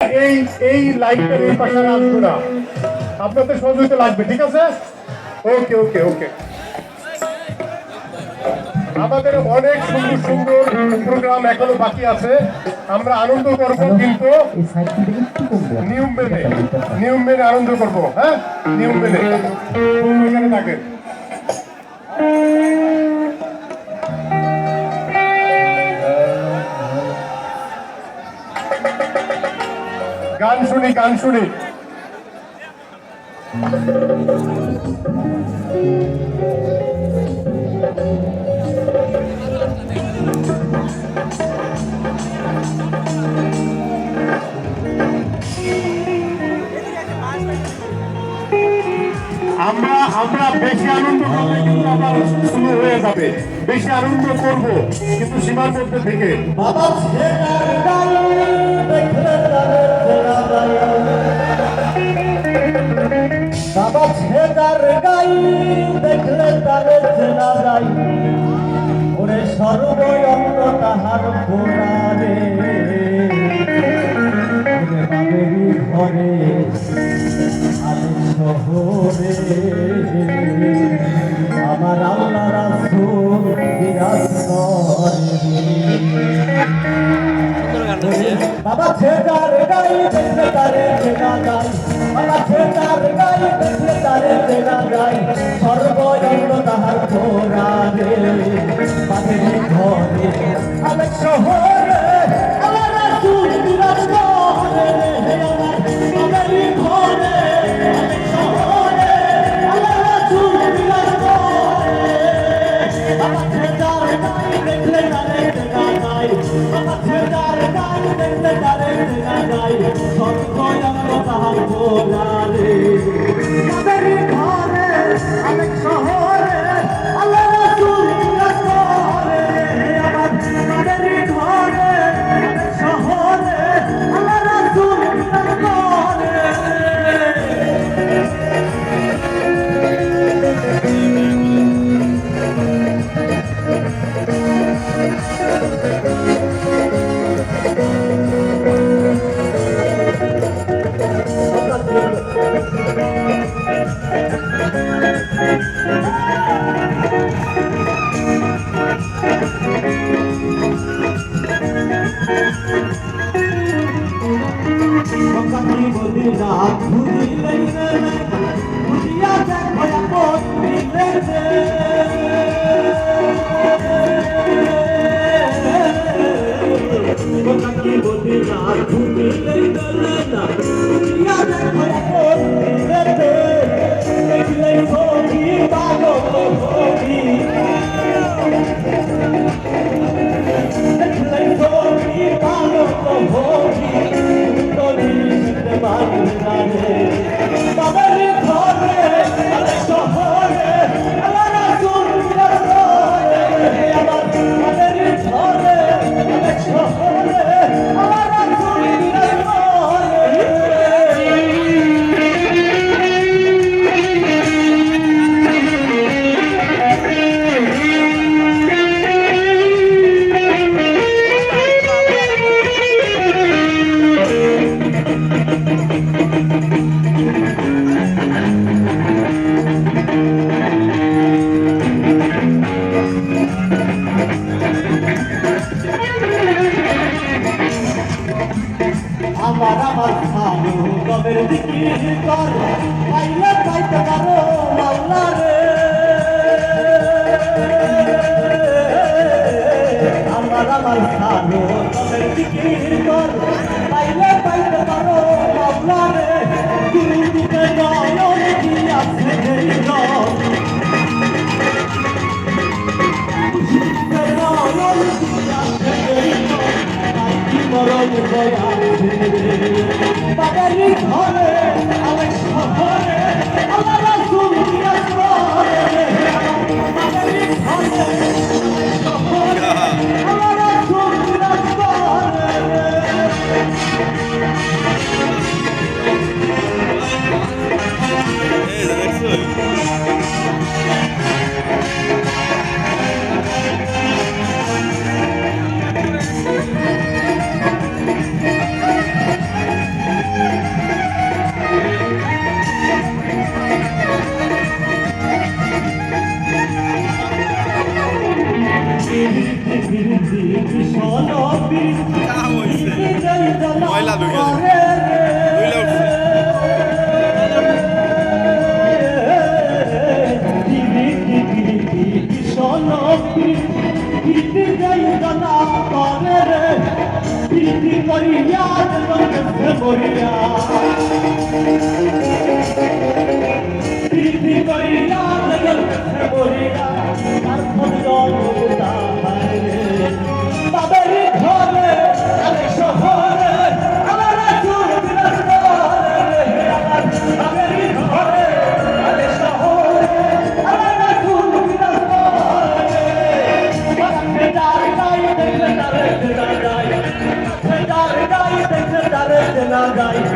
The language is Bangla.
এই এই লাইটটার এই পাশে আসবো না, আপনাদের সহযোগিতা লাগবে, ঠিক আছে? ওকে ওকে ওকে। আমাদের অনেক সুন্দর সুন্দর প্রোগ্রাম এখনো বাকি আছে, আমরা আনন্দ করব, কিন্তু নিয়ম মেনে আনন্দ করব। হ্যাঁ, নিয়ম মেনে। এখানে থাকেন। গান শুনি গান শুনি। আমরা আমরা বেশি আনন্দ করলে কিন্তু আবার শুরু হয়ে যাবে। বেশি আনন্দ করব, কিন্তু সীমার মধ্যে থেকে। বাবা ছেদার গাই দেখলে তারে চেনা যাই, ওরে সর্বয়ঙ্গ তাহার গোড়ারে বাবেরি ঘরে আলে শহরে আমার আল্লাহ রাসূল বিরাজ করে। বাবা ছেদার গাই দেখলে তারে চেনা যাই, বাবা ছেদার গাই দেখলে তারে চেনা যাই, সর্বয়ঙ্গ তাহার গোড়ারে বাবেরি ঘরে আলে শহরে আমার রাসূল বিরাজ করে। বাবেরি ঘরে আলে শহরে আমার রাসূল বিরাজ করে। বাবা ছেদার গাই দেখলে তারে চেনা যাই, বাবা ছেদার গাই দেখলে তারে চেনা যাই, সর্বয়ঙ্গ তাহার গোড়ারে বাবেরি ঘরে আলে শহরে আল্লাহ রাসূল বিরাজ করে। আমার বাবেরি ঘরে আলে শহরে আল্লাহ রাসূল বিরাজ করে। আমার খালু কবের দিকে কর পাইলে পাইতে পারো মাওলা রে। আমার খালু কবের দিকে কর পাইলে পাইতে পারো মাওলা রে। তুমি দিতে নয়ন কি আছে এই রব, নয়ন কি আছে এই রব, মরণ দয়া বাবেরি ঘরে আলে শহরে আল্লাহ রাসূল বিরাজ করে। বাবেরি ঘরে আলে শহরে আল্লাহ রাসূল বিরাজ করে। ময়লা ঢুকে দুইলা উঠছে না যায়